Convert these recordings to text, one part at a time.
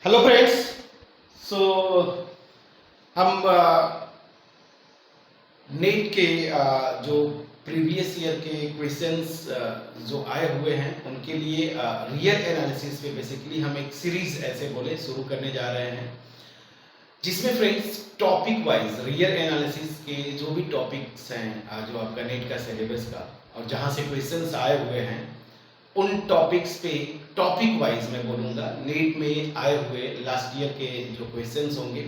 Hello friends. सो हम net के जो प्रीवियस ईयर के क्वेश्चंस जो आए हुए हैं उनके लिए रियल एनालिसिस पे बेसिकली हम एक सीरीज ऐसे बोले शुरू करने जा रहे हैं, जिसमें friends topic wise real analysis के जो भी टॉपिक्स हैं जो आपका नेट का सिलेबस का और जहां से क्वेश्चंस आए हुए हैं उन टॉपिक्स पे टॉपिक वाइज मैं बोलूँगा नेट में आए हुए लास्ट ईयर के जो क्वेश्चंस होंगे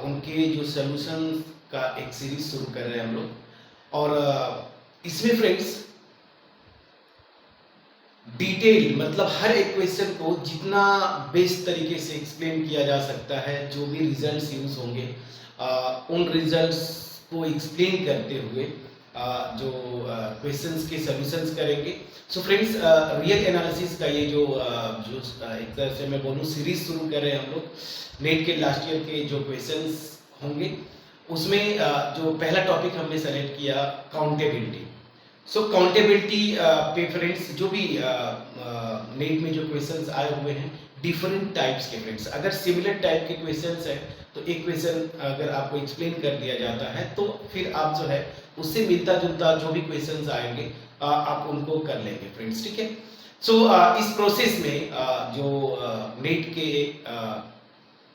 उनके जो सॉल्यूशन का एक सीरीज शुरू कर रहे हैं हम लोग। और इसमें फ्रेंड्स डिटेल मतलब हर एक क्वेश्चन को जितना बेस्ट तरीके से एक्सप्लेन किया जा सकता है, जो भी रिजल्ट्स यूज होंगे उन रिजल्ट्स को एक्सप्लेन करते हुए जो क्वेश्चंस के सॉल्यूशंस करेंगे। सो फ्रेंड्स रियल एनालिसिस का ये जो एक तरह से मैं बोलूँ सीरीज शुरू कर रहे हैं हम लोग नेट के लास्ट ईयर के जो क्वेश्चंस होंगे उसमें जो पहला टॉपिक हमने सेलेक्ट किया काउंटेबिलिटी। सो काउंटेबिलिटी पे फ्रेंड्स जो भी नेट में जो क्वेश्चंस आए हुए हैं डिफरेंट टाइप्स के फ्रेंड्स, अगर सिमिलर टाइप के क्वेश्चंस हैं तो एक क्वेश्चन अगर आपको एक्सप्लेन कर दिया जाता है तो फिर आप जो है उससे मिलता जुलता जो भी क्वेश्चंस आएंगे आप उनको कर लेंगे फ्रेंड्स, ठीक है। सो इस प्रोसेस में जो नेट के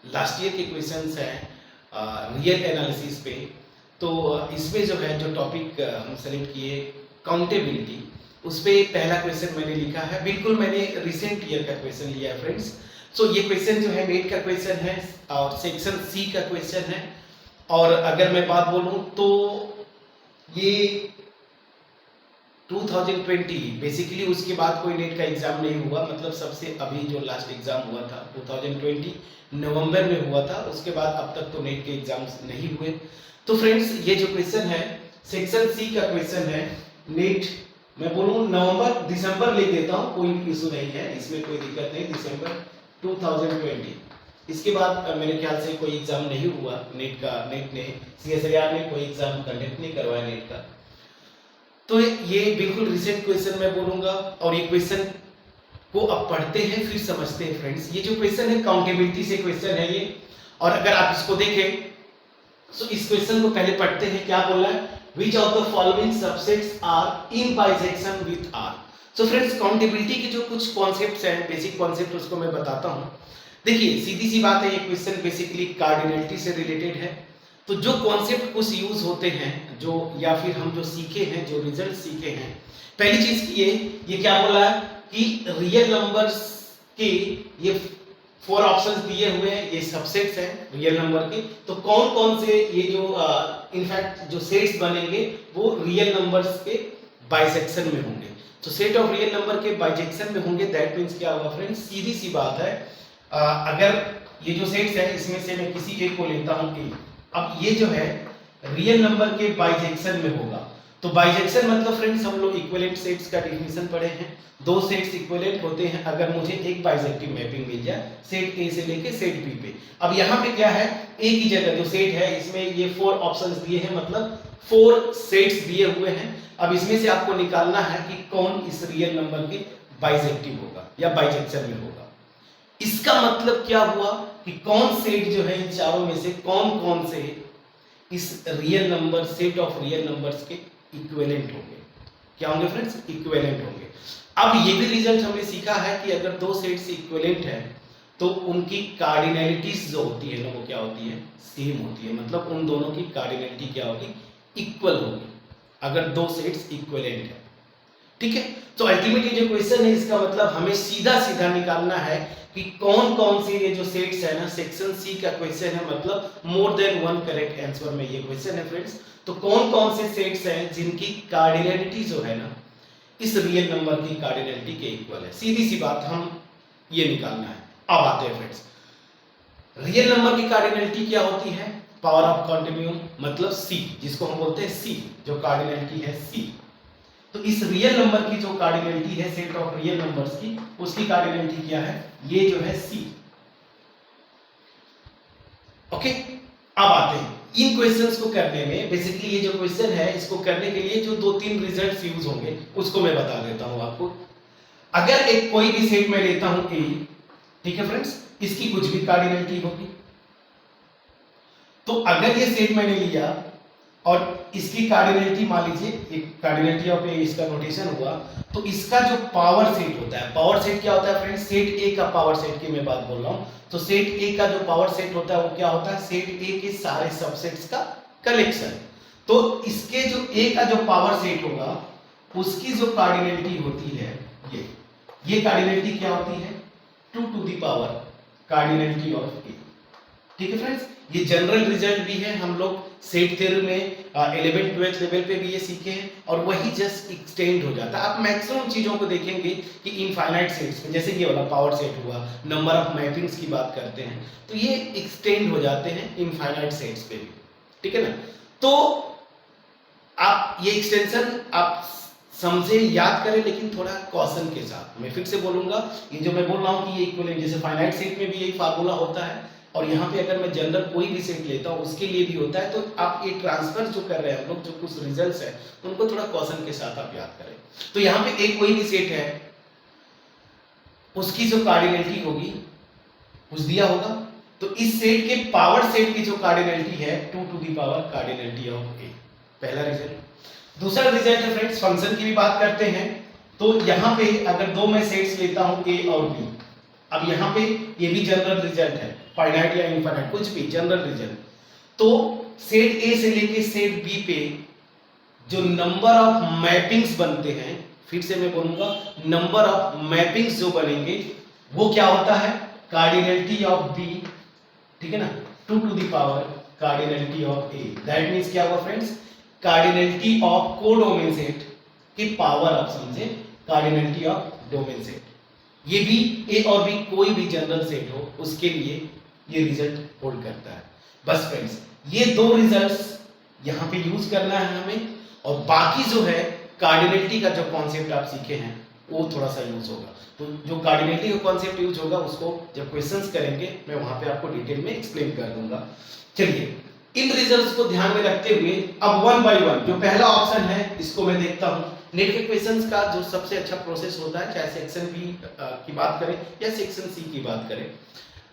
लास्ट ईयर के क्वेश्चंस हैं रियल एनालिसिस पे, तो इसमें जो है जो टॉपिक हम सेलेक्ट किए काउंटेबिलिटी, उस पर पहला क्वेश्चन मैंने लिखा है, बिल्कुल मैंने रिसेंट ईयर का क्वेश्चन लिया है फ्रेंड्स। सो ये क्वेश्चन जो है नेट का क्वेश्चन है और सेक्शन सी का क्वेश्चन है। और अगर मैं बात बोलूं तो ये 2020 बेसिकली उसके बाद कोई नेट का एग्जाम नहीं हुआ, मतलब सबसे अभी जो लास्ट एग्जाम हुआ था 2020 नवंबर में हुआ था, उसके बाद अब तक तो नेट के एग्जाम्स नहीं हुए। तो फ्रेंड्स ये जो क्वेश्चन है सेक्शन सी का क्वेश्चन है, नेट मैं बोलूँ नवंबर दिसंबर ले देता हूँ, कोई इशू नहीं है इसमें, कोई दिक्कत नहीं, दिसंबर 2020। इसके बाद मेरे ख्याल से कोई एग्जाम नहीं हुआ नेट का, नेट ने CSIR ने कोई एग्जाम कंडक्ट नहीं करवाया नेट का। तो ये बिल्कुल रिसेंट क्वेश्चन मैं बोलूंगा और ये क्वेश्चन को अब पढ़ते हैं फिर समझते हैं फ्रेंड्स। ये जो क्वेश्चन है काउंटेबिलिटी से क्वेश्चन है ये, और अगर आप इसको देखें तो इस क्वेश्चन को पहले पढ़ते हैं, क्या बोल रहा है, Which of the following subsets are in bisection with R? So friends accountability के जो कुछ कॉन्सेप्ट्स हैं, बेसिक कॉन्सेप्ट उसको मैं बताता हूँ। देखिए सीधी सी बात है, ये क्वेश्चन बेसिकली कार्डिनलिटी से रिलेटेड है। तो जो कॉन्सेप्ट कुछ यूज होते हैं जो या फिर हम जो सीखे हैं, जो रिजल्ट सीखे हैं, पहली चीज की ये क्या बोला है कि रियल नंबर्स के ये 4 ऑप्शंस दिए हुए हैं, ये सबसेट्स हैं रियल नंबर के। तो कौन कौन से ये जो इनफैक्ट जो सेट्स बनेंगे वो रियल नंबर्स के बाइसेक्शन में होंगे। तो सेट ऑफ रियल नंबर के बाइसेक्शन में होंगे, दैट मींस क्या होगा फ्रेंड्स, सीधी सी बात है, अगर ये जो सेट्स है इसमें से मैं किसी एक को लेता हूं ए, अब ये जो है रियल नंबर के बाइसेक्शन में होगा। तो बाइसेक्शन मतलब फ्रेंड्स हम लोग इक्विवेलेंट सेट्स का डेफिनेशन पढ़े हैं, दो सेट्स इक्विवेलेंट होते हैं अगर मुझे एक बाइसेक्टिव मैपिंग मिल जाए सेट ए से लेके सेट बी पे। अब यहाँ पे क्या है, ए की जगह जो सेट है इसमें ये 4 ऑप्शंस दिए हैं, मतलब 4 सेट्स दिए हुए हैं। अब इसमें से आपको निकालना है कि कौन इस रियल नंबर के बाइसेक्टिव होगा या बाइसेक्शन में होगा। इसका मतलब क्या हुआ कि कौन सेट जो है इन चारों में से कौन कौन से इस real number set of real numbers के इक्विवेलेंट होंगे। क्या होंगे फ्रेंड्स, इक्विवेलेंट होंगे। अब ये भी रिजल्ट हमने सीखा है कि अगर दो सेट्स इक्विवेलेंट है तो उनकी कार्डिनलिटीज जो होती है ना वो क्या होती है, सेम होती है, मतलब उन दोनों की कार्डिनलिटी क्या होगी, इक्वल होगी अगर दो सेट्स इक्विवेलेंट है, ठीक है। तो अल्टीमेटली जो क्वेश्चन है इसका मतलब हमें सीधा सीधा निकालना है कि कौन कौन से ये जो सेट्स है ना, सेक्शन सी का क्वेश्चन है, मतलब more than one correct answer में ये क्वेश्चन है फ्रेंड्स। तो कौन कौन से सेट्स हैं जिनकी कार्डिनलिटी जो है ना इस रियल नंबर की कार्डिनलिटी के इक्वल है, सीधी सी बात हम ये निकालना है। अब आते हैं फ्रेंड्स, रियल नंबर की कार्डिनलिटी क्या होती है, पावर ऑफ कॉन्टिन्यूम मतलब सी, जिसको हम बोलते हैं सी, जो कार्डिनलिटी है सी। तो इस रियल नंबर की जो कार्डिनलिटी है सेट ऑफ रियल नंबर्स की, उसकी कार्डिनलिटी क्या है, ये जो है सी। ओके, अब आते हैं इन क्वेश्चंस को करने में। बेसिकली ये जो क्वेश्चन है इसको करने के लिए जो 2-3 रिजल्ट्स यूज होंगे उसको मैं बता देता हूं आपको। अगर एक कोई भी सेट मैं लेता हूं ए ठीक है फ्रेंड्स, इसकी कुछ भी कार्डिनलिटी होगी। तो अगर ये सेट मैंने लिया और इसकी कार्डिनलिटी मान लीजिए, एक कार्डिनलिटी ऑफ ए इसका नोटेशन हुआ, तो इसका जो पावर सेट होता है, पावर सेट क्या होता है फ्रेंड्स, सेट ए का पावर सेट की मैं बात बोल रहा हूं। तो सेट ए का जो पावर सेट होता है वो क्या होता है, सेट ए के सारे सबसेट्स का कलेक्शन। तो इसके जो ए का जो पावर सेट होगा उसकी जो कार्डिनलिटी होती है, ये कार्डिनलिटी क्या होती है, 2 to the power cardinality of A. ठीक है फ्रेंड्स, ये जनरल रिजल्ट भी है, हम लोग सेट थ्योरी में 11th 12th लेवल पे भी ये सीखे हैं, और वही जस्ट एक्सटेंड हो जाता है। आप मैक्सिमम चीजों को देखेंगे कि इनफाइनाइट सेट्स में, जैसे ये वाला पावर सेट हुआ, नंबर ऑफ मैपिंग्स की बात करते हैं, तो ये एक्सटेंड हो जाते हैं इनफाइनाइट सेट्स पे भी। ठीक है ना, तो आप ये एक्सटेंशन आप समझे, याद करें, लेकिन थोड़ा कॉशन के साथ। मैं फिर से बोलूंगा, ये जो मैं बोल रहा हूं कि ये इक्विवेलेंट, जैसे फाइनाइट सेट में भी यही फार्मूला होता है, और यहाँ पे अगर मैं जनरल कोई भी सेट लेता हूँ उसके लिए भी होता है। तो आप ये ट्रांसफर जो कर रहे हैं हम लोग, जो कुछ रिजल्ट्स है उनको थोड़ा कॉशन के साथ आप याद करें। तो यहाँ पे एक कोई भी सेट है, उसकी जो कार्डिनलिटी होगी कुछ दिया होगा, तो इस सेट के पावर सेट की जो कार्डिनलिटी है 2 to the power cardinality of A, पहला रिजल्ट। दूसरा रिजल्ट है फ्रेंड्स, फंक्शन की भी बात करते हैं। तो यहाँ पे अगर दो मैं सेट्स लेता हूं ए और बी, अब यहाँ पे ये भी जनरल रिजल्ट है, फाइनाइट या इनफाइनाइट कुछ भी जनरल रिजल्ट। तो सेट ए से लेके सेट बी पे जो नंबर ऑफ मैपिंग्स बनते हैं, फिर से मैं बोलूंगा, नंबर ऑफ मैपिंग्स जो बनेंगे वो क्या होता है, कार्डिनलिटी ऑफ बी, ठीक है ना, 2 to the power cardinality of A. That means क्या हुआ friends, cardinality of codomain set की पावर आप समझे, कार्डिनलिटी ऑफ डोमेन सेट। ये भी ए और बी कोई भी जनरल सेट हो उसके लिए ये रिजल्ट होल्ड करता है। बस फ्रेंड्स, ये दो रिजल्ट्स यहां पे यूज करना है हमें, और बाकी जो है कार्डिनलिटी का जो कॉन्सेप्ट आप सीखे हैं वो थोड़ा सा यूज होगा। तो जो कार्डिनलिटी का कॉन्सेप्ट यूज होगा उसको जब क्वेश्चंस करेंगे मैं वहां पे आपको डिटेल में एक्सप्लेन कर दूंगा। चलिए, इन रिजल्ट्स को ध्यान में रखते हुए अब वन बाय वन जो पहला ऑप्शन है इसको मैं देखता हूं। नेट के क्वेश्चंस का जो सबसे अच्छा प्रोसेस होता है, चाहे सेक्शन बी की बात करें या सेक्शन सी की बात करें,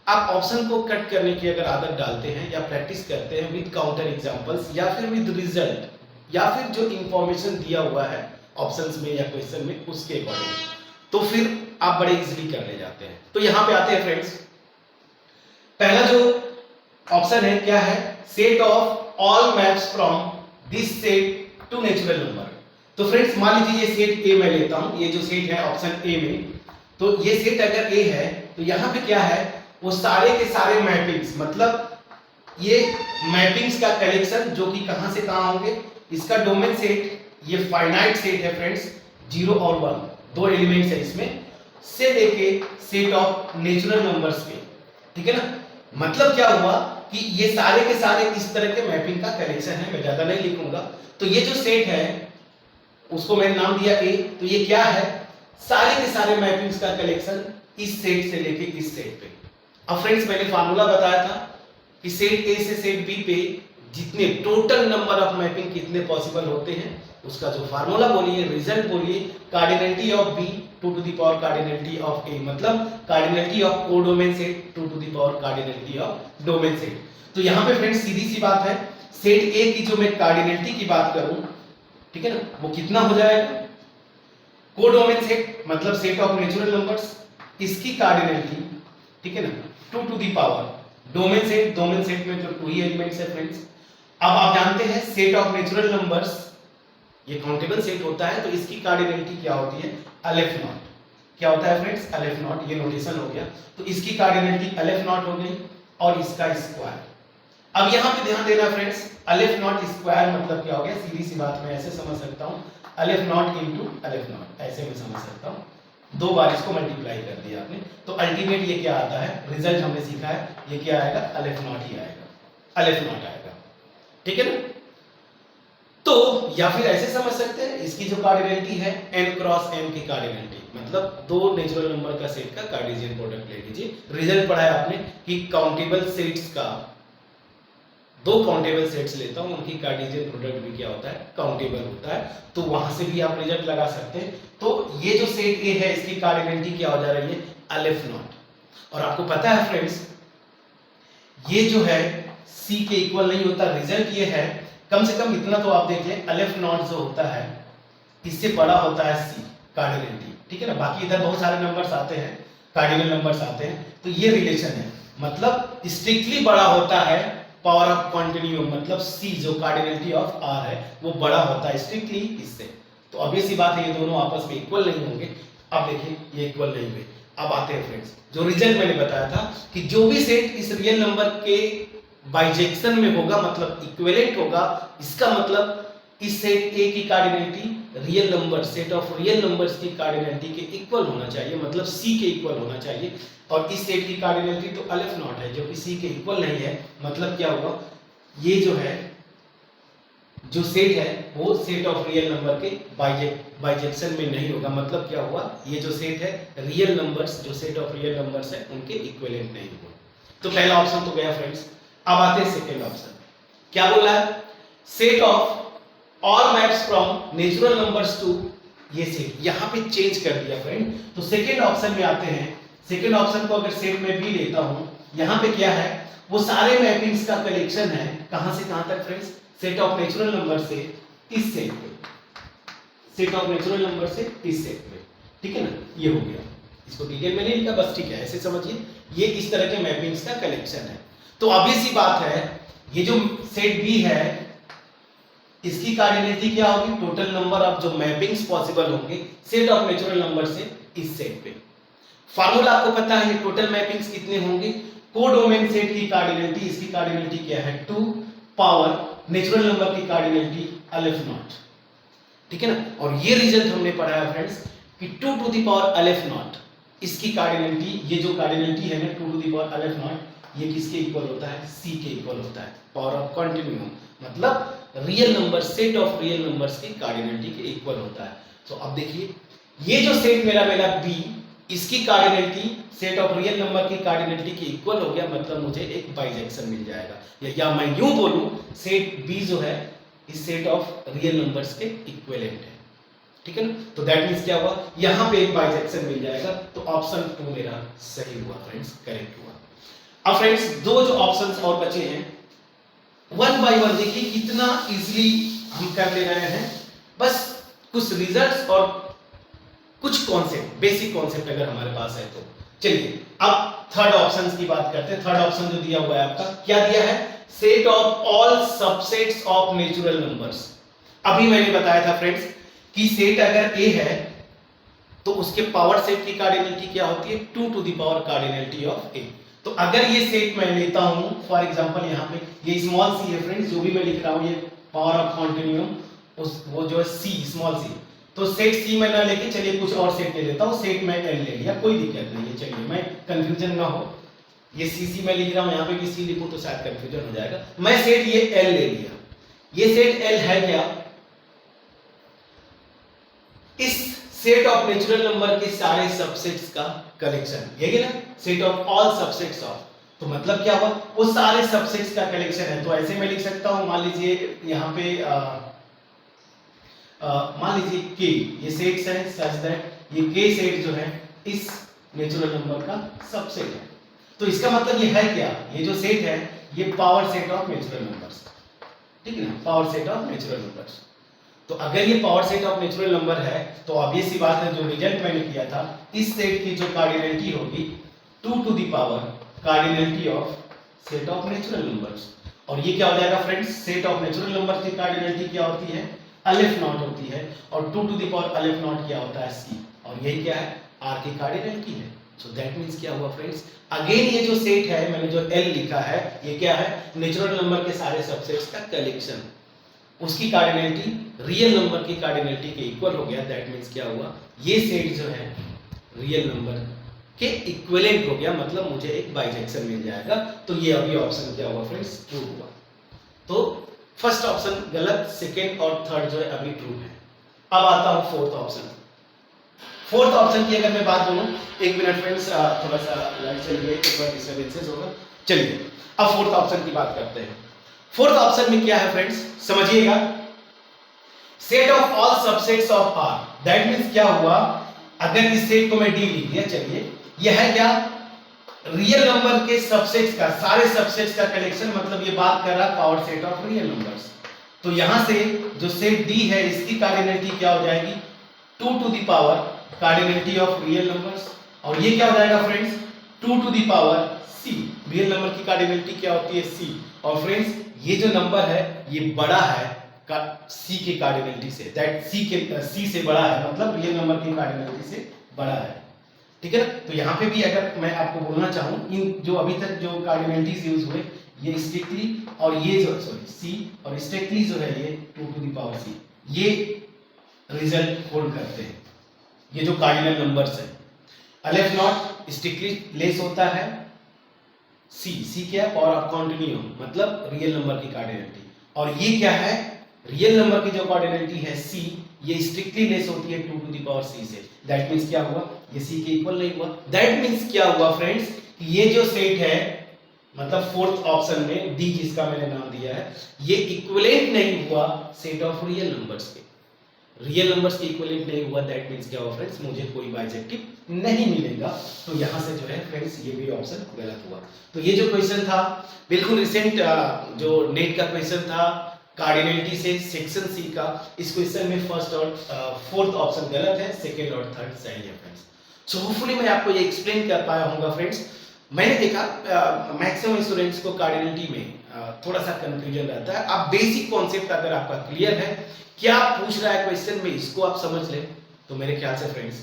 आप ऑप्शन को कट करने की अगर आदत डालते हैं या प्रैक्टिस करते हैं विद काउंटर एग्जांपल्स या फिर विद रिजल्ट, या फिर जो इंफॉर्मेशन दिया हुआ है ऑप्शंस में या क्वेश्चन में उसके अकॉर्डिंग, तो फिर आप बड़े इजीली कर ले जाते हैं। तो यहां पे आते हैं फ्रेंड्स, पहला जो ऑप्शन है क्या है, set of all maps from this set to natural number. तो फ्रेंड्स मान लीजिए ये सेट ए मैं लेता हूं, ये जो सेट है ऑप्शन ए में, तो ये सेट अगर ए है तो यहां पे क्या है, वो सारे के सारे मैपिंग्स, मतलब ये मैपिंग्स का कलेक्शन जो कि कहां से कहां होंगे, इसका डोमेन सेट, ये फाइनाइट सेट है फ्रेंड्स, 0 और 1 दो एलिमेंट्स है इसमें, से लेके सेट ऑफ नेचुरल नंबर्स पे। ठीक है ना, मतलब क्या हुआ कि ये सारे के सारे इस तरह के मैपिंग का कलेक्शन है, मैं ज्यादा नहीं लिखूंगा। तो ये जो सेट है उसको मैंने नाम दिया ए, तो ये क्या है, सारे के सारे मैपिंग्स का कलेक्शन इस सेट से लेके इस सेट पे। अब फ्रेंड्स मैंने फार्मूला बताया था कि सेट ए से सेट बी पे जितने टोटल नंबर ऑफ मैपिंग कितने पॉसिबल होते हैं, उसका जो फार्मूला बोलिए, रिजल्ट बोलिए, cardinality of B 2 to the power cardinality of A, मतलब cardinality of codomain set 2 to the power cardinality of domain set. तो यहां पे फ्रेंड्स सीधी सी बात है, सेट ए की जो मैं कार्डिनलिटी की बात करूं, ठीक है ना, वो कितना हो जाएगा, कोडोमेन सेट मतलब सेट ऑफ नेचुरल नंबर्स, इसकी कार्डिनलिटी, ठीक है ना, 2 to the power domain set में जो 2 ही एलिमेंट्स है फ्रेंड्स। अब आप जानते हैं सेट ऑफ नेचुरल नंबर्स ये काउंटेबल सेट होता है, तो इसकी कार्डिनलिटी क्या होती है, अलेफ नॉट। क्या होता है फ्रेंड्स, अलेफ नॉट, ये नोटेशन हो गया। तो इसकी कार्डिनलिटी अलेफ नॉट हो गई, और इसका स्क्वायर। अब यहां पे ध्यान देना फ्रेंड्स, अलेफ नॉट स्क्वायर मतलब क्या हो गया, सीधी सी बात मैं ऐसे समझ सकता हूं, अलेफ नॉट इनटू अलेफ नॉट, ऐसे मैं समझ सकता हूं। 2 बार इसको मल्टीप्लाई कर दिया आपने, तो अल्टीमेट ये क्या आता है, रिजल्ट हमने सीखा है, ये क्या आएगा, अलेफ नॉट ही आएगा, अलेफ नॉट आएगा। ठीक है ना, तो या फिर ऐसे समझ सकते हैं, इसकी जो कार्डिनलिटी है n क्रॉस m की कार्डिनलिटी, मतलब 2 नेचुरल नंबर का सेट का कार्टेशियन प्रोडक्ट ले लीजिए। रिजल्ट पढ़ा है आपने कि काउंटेबल सेट्स का, 2 काउंटेबल सेट्स लेता हूं, उनकी कार्टेशियन प्रोडक्ट भी क्या होता है, काउंटेबल होता है, तो वहां से भी आप रिजल्ट लगा सकते हैं। तो ये जो सेट ए है इसकी कार्डिनलिटी क्या हो जा रही है, अलेफ नॉट, और आपको पता है फ्रेंड्स, ये जो है सी के इक्वल नहीं होता। रिजल्ट ये है, कम से कम इतना तो आप देख लें, अलिफ नॉट जो होता है इससे बड़ा होता है सी कार्डिनलिटी, ठीक है ना। बाकी इधर बहुत सारे नंबर्स आते हैं, कार्डिनल नंबर्स आते हैं, तो ये रिलेशन है, मतलब स्ट्रिक्टली बड़ा होता है पावर ऑफ कॉन्टिन्यूम, मतलब सी जो कार्डिनलिटी ऑफ आर है वो बड़ा होता है स्ट्रिक्टली इससे। तो ऑब्वियस सी बात है ये दोनों आपस में इक्वल नहीं होंगे। अब देखिए ये इक्वल नहीं हुए। अब आते हैं फ्रेंड्स, जो रिजल्ट मैंने बताया था कि जो भी सेट इस रियल नंबर के बाइजेक्शन में होगा, मतलब इक्विवेलेंट होगा, इसका मतलब इस सेट ए की cardinality real number, set of real numbers की कार्डिनलिटी के इक्वल होना चाहिए, मतलब सी के इक्वल होना चाहिए। और इस सेट की कार्डिनलिटी तो अलिफ नॉट है जो कि सी के इक्वल नहीं है, मतलब क्या हुआ, ये जो है जो सेट है वो सेट ऑफ रियल नंबर के बाइजेक्शन में नहीं होगा, मतलब क्या हुआ, ये जो सेट है रियल नंबर्स, जो सेट ऑफ रियल नंबर्स है उनके इक्विवेलेंट नहीं हुआ। तो पहला ऑप्शन तो गया फ्रेंड्स। अब आते हैं सेकेंड ऑप्शन। क्या बोला है, set of all maps from natural numbers to ये सेट, यहां पे चेंज कर दिया फ्रेंड। तो सेकेंड ऑप्शन में आते हैं। सेकेंड ऑप्शन को अगर सेट में भी लेता हूं, यहां पे क्या है, वो सारे मैपिंग्स का कलेक्शन है, कहां से कहां तक friends, set of natural number से इस सेट पे, सेट ऑफ नेचुरल नंबर से इस सेट पे, ठीक है ना। ये हो गया, इसको डिटेल में नहीं लिखा बस, ठीक है, ऐसे समझिए ये इस तरह के मैपिंग्स का कलेक्शन है। तो ऑब्वियस सी बात है, ये जो सेट बी है इसकी कार्डिनलिटी क्या होगी, टोटल नंबर ऑफ जो मैपिंग्स पॉसिबल होंगे सेट ऑफ नेचुरल नंबर से इस सेट पे। फार्मूला आपको पता है, टोटल मैपिंग्स कितने होंगे, कोडोमेन सेट की कार्डिनलिटी, इसकी कार्डिनलिटी क्या है 2 पावर नेचुरल नंबर की कार्डिनलिटी अलिफ नॉट, ठीक है ना। और ये रिजल्ट हमने पढ़ा है फ्रेंड्स कि 2 to the power aleph not, इसकी कार्डिनलिटी, ये जो कार्डिनलिटी है ना 2 to the power aleph not, ये किसके इक्वल होता है, सी के इक्वल होता है, पावर ऑफ कंटिन्यूम, मतलब real number, set of real numbers की कार्डिनलिटी के इक्वल होता है। तो अब देखिए ये जो सेट मेरा मिला बी, इसकी cardinality set of real number की कार्डिनलिटी के इक्वल हो गया, मतलब मुझे एक बाइजेक्शन मिल जाएगा, या मैं यूं बोलूं सेट बी जो है इस सेट ऑफ रियल नंबर्स के इक्विवेलेंट है, ठीक है ना। तो दैट मींस क्या हुआ, यहां पे एक बाइजेक्शन मिल जाएगा। तो ऑप्शन 2 मेरा सही हुआ फ्रेंड्स, करेक्ट हुआ। अब फ्रेंड्स दो जो ऑप्शंस और बचे हैं, वन बाय वन देखिए कितना इजीली हम कर ले रहे हैं, बस कुछ रिजल्ट्स और कुछ कॉन्सेप्ट, बेसिक कॉन्सेप्ट अगर हमारे पास है तो। चलिए अब थर्ड ऑप्शन की बात करते हैं। थर्ड ऑप्शन जो दिया हुआ है आपका, क्या दिया है, set of all subsets of natural numbers. अभी मैंने बताया था फ्रेंड्स कि सेट अगर ए है तो उसके पावर सेट की कार्डिनलिटी क्या होती है, 2 to the power cardinality of A. तो अगर ये सेट मैं लेता हूं, फॉर एग्जांपल यहाँ पे ये स्मॉल सी है फ्रेंड्स, जो भी मैं लिख रहा हूं ये पावर ऑफ कॉन्टिन्यूम, उस वो जो है सी, स्मॉल सी, तो सेट सी में ना लेके चलिए कुछ और सेट ले लेता हूं, सेट में एल ले लिया, कोई दिक्कत नहीं है। चलिए मैं कंफ्यूजन ना हो, ये सी में लिख रहा हूं, यहाँ पे भी सी लिखूं तो शायद कंफ्यूजन हो जाएगा। मैं सेट ये एल ले लिया, ये सेट एल है क्या, इस सेट ऑफ नेचुरल नंबर के सारे सबसेट्स का कलेक्शन, यही है ना, set of all subsets of, तो मतलब क्या हुआ, वो सारे सबसेट्स का कलेक्शन है। तो ऐसे मैं लिख सकता हूं, मान लीजिए यहाँ पे मान लीजिए के, ये सेट्स हैं सच दैट ये के सेट जो है इस नेचुरल नंबर का सबसेट है। तो इसका मतलब ये है क्या, ये जो सेट है ये power set of natural numbers, ठीक है ना, power set of natural numbers. तो अगर ये power set of natural number है तो ऑब्वियस सी बात है, जो रिजल्ट मैंने किया था, इस सेट की जो कार्डिनलिटी होगी 2 to the power cardinality of set of natural numbers. और ये क्या हो जाएगा friends, set of natural numbers की कार्डिनलिटी क्या होती है, अलिफ नॉट होती है, और 2 to the power aleph naught क्या होता है, सी, और यही क्या है, आर की कार्डिनलिटी है। सो दैट मींस क्या हुआ फ्रेंड्स, अगेन ये जो सेट है, मैंने जो एल लिखा है, ये क्या है, नेचुरल नंबर के सारे सबसेट्स का कलेक्शन, उसकी कार्डिनलिटी रियल नंबर की कार्डिनलिटी के इक्वल हो गया। दैट मींस क्या हुआ, ये सेट जो है रियल नंबर के इक्विवेलेंट हो गया, मतलब मुझे एक बाइजेक्शन मिल जाएगा। तो ये अभी ऑप्शन क्या हुआ फ्रेंड्स, ट्रू हुआ। तो फर्स्ट ऑप्शन गलत, सेकेंड और थर्ड जो है अभी ट्रू है। अब आता हूं फोर्थ ऑप्शन। फोर्थ ऑप्शन की अगर मैं बात करूं, एक मिनट फ्रेंड्स, थोड़ा सा लाइट चल रही है, एक बार डिस्टर्बेंसेस होगा। चलिए अब फोर्थ ऑप्शन की बात करते हैं। फोर्थ ऑप्शन में क्या है फ्रेंड्स, समझिएगा, set of all subsets of R. That means क्या हुआ, अगर इस सेट को मैं डी लिख दिया, चलिए यह है क्या, रियल नंबर के सबसेट्स का, सारे सबसेट्स का कलेक्शन, मतलब ये बात कर रहा है power set of real numbers. तो यहां से जो सेट डी है इसकी कार्डिनलिटी क्या हो जाएगी, 2 to the power cardinality of real numbers, और ये क्या हो जाएगा friends, 2 to the power c. Real number की कार्डिनलिटी क्या होती है, सी। और फ्रेंड्स ये जो नंबर है ये बड़ा है सी के कार्डिनलिटी से, दैट सी से बड़ा है, मतलब रियल नंबर की कार्डिनलिटी से बड़ा है, ठीक है ना। तो यहाँ पे भी अगर मैं आपको बोलना चाहूँ, इन जो अभी तक जो कार्डिनलिटीज यूज हुए, ये स्ट्रिक्टली और ये जो सॉरी सी और स्ट्रिक्टली जो है ये 2 टू द पावर सी, ये रिजल्ट होल्ड करते हैं, ये जो कार्डिनल नंबर्स है। अलेफ नॉट स्ट्रिक्टली लेस होता है सी क्या है, पावर ऑफ कॉन्टिन्यूम, मतलब रियल नंबर की कार्डिनलिटी। और ये क्या है, रियल नंबर की जो कार्डिनलिटी है सी, ये स्ट्रिक्टली लेस होती है 2 टू द पावर सी से। दैट मींस क्या हुआ, ये सी के इक्वल नहीं हुआ। दैट मींस क्या हुआ फ्रेंड्स, ये जो सेट है, मतलब फोर्थ ऑप्शन में डी जिसका मैंने नाम दिया है, ये इक्विवेलेंट नहीं हुआ सेट ऑफ रियल नंबर्स के, रियल नंबर्स के इक्विवेलेंट नहीं हुआ। दैट मींस क्या हुआ फ्रेंड्स, मुझे कोई बाइजेक्टिव नहीं मिलेगा। तो यहां से जो है फ्रेंड्स ये भी ऑप्शन गलत हुआ। तो ये जो क्वेश्चन था बिल्कुल रिसेंट जो नेट का क्वेश्चन था कार्डिनलिटी से सेक्शन सी का, इस क्वेश्चन में फर्स्ट और फोर्थ ऑप्शन गलत है, सेकंड और थर्ड सही है फ्रेंड्स। सो होपफुली मैं आपको ये एक्सप्लेन कर पाया होगा फ्रेंड्स। मैंने देखा मैक्सिमम स्टूडेंट्स को कार्डिनलिटी में थोड़ा सा कंफ्यूजन रहता है। आप बेसिक कॉन्सेप्ट अगर आपका क्लियर है, क्या पूछ रहा है क्वेश्चन में, इसको आप समझ लें, तो मेरे ख्याल से फ्रेंड्स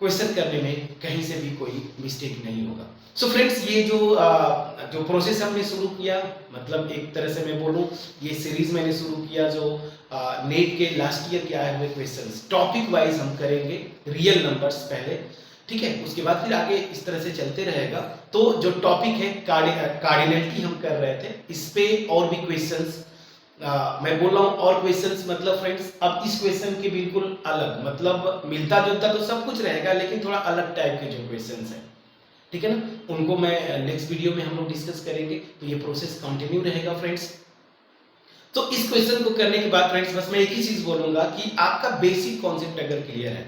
क्वेश्चन करने में कहीं से भी कोई मिस्टेक नहीं होगा। सो फ्रेंड्स ये जो प्रोसेस हमने शुरू किया, मतलब एक तरह से मैं बोलूं, ये सीरीज मैंने शुरू किया जो नेट के लास्ट ईयर के आए हुए क्वेश्चंस टॉपिक वाइज हम करेंगे, रियल नंबर्स पहले, ठीक है, उसके बाद फिर आगे इस तरह से चलते रहेगा। तो जो टॉपिक है कार्डिनलिटी हम कर रहे थे, इस पे और भी क्वेश्चंस मैं बोल रहा हूँ, और क्वेश्चंस मतलब फ्रेंड्स अब इस क्वेश्चन के बिल्कुल अलग, मतलब मिलता जुलता तो सब कुछ रहेगा लेकिन थोड़ा अलग टाइप के जो क्वेश्चंस हैं, ठीक है ना, उनको मैं नेक्स्ट वीडियो में हम लोग डिस्कस करेंगे। तो ये प्रोसेस कंटिन्यू रहेगा फ्रेंड्स। तो इस क्वेश्चन को करने के बाद फ्रेंड्स बस मैं एक ही चीज बोलूंगा कि आपका बेसिक कॉन्सेप्ट अगर क्लियर है,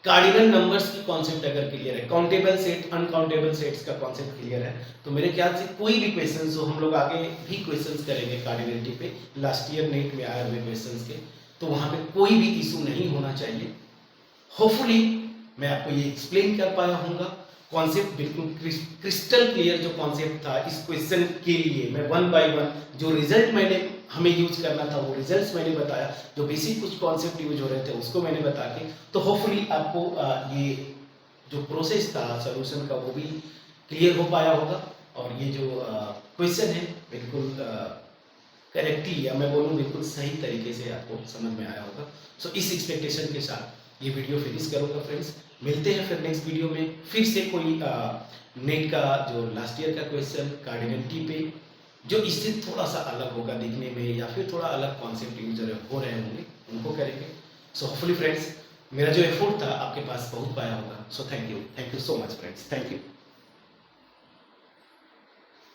कार्डिनल नंबर्स की कॉन्सेप्ट अगर क्लियर है, काउंटेबल सेट अनकाउंटेबल सेट्स का कॉन्सेप्ट क्लियर है, तो मेरे ख्याल से कोई भी क्वेश्चन जो हम लोग आगे भी क्वेश्चंस करेंगे कार्डिनलिटी पे, लास्ट ईयर नेट में आए हुए क्वेश्चंस के, तो वहां पे कोई भी इशू नहीं होना चाहिए। होपफुली मैं आपको ये एक्सप्लेन कर पाया हूँगा, कॉन्सेप्ट बिल्कुल क्रिस्टल क्लियर जो कॉन्सेप्ट था इस क्वेश्चन के लिए, मैं वन बाय वन जो रिजल्ट मैंने हमें यूज करना था वो रिजल्ट्स मैंने बताया, जो बेसिक कुछ कॉन्सेप्ट यूज हो रहे थे उसको मैंने बता के, तो होपफुली आपको ये जो प्रोसेस था सॉल्यूशन का वो भी क्लियर हो पाया होगा, और ये जो क्वेश्चन है बिल्कुल करेक्टली, या मैं बोलूँ बिल्कुल सही तरीके से आपको समझ में आया होगा। सो इस एक्सपेक्टेशन के साथ ये वीडियो फिनिश करूँगा फ्रेंड्स। मिलते हैं फिर नेक्स्ट वीडियो में, फिर से कोई नेट का जो लास्ट ईयर का क्वेश्चन कार्डिनलिटी पे, जो इससे थोड़ा सा अलग होगा दिखने में, या फिर थोड़ा अलग कॉन्सेप्ट यूज हो रहे होंगे, उनको करेंगे। सो होपफुली फ्रेंड्स मेरा जो एफर्ट था आपके पास पहुंच पाया होगा। So thank you so much friends, thank you.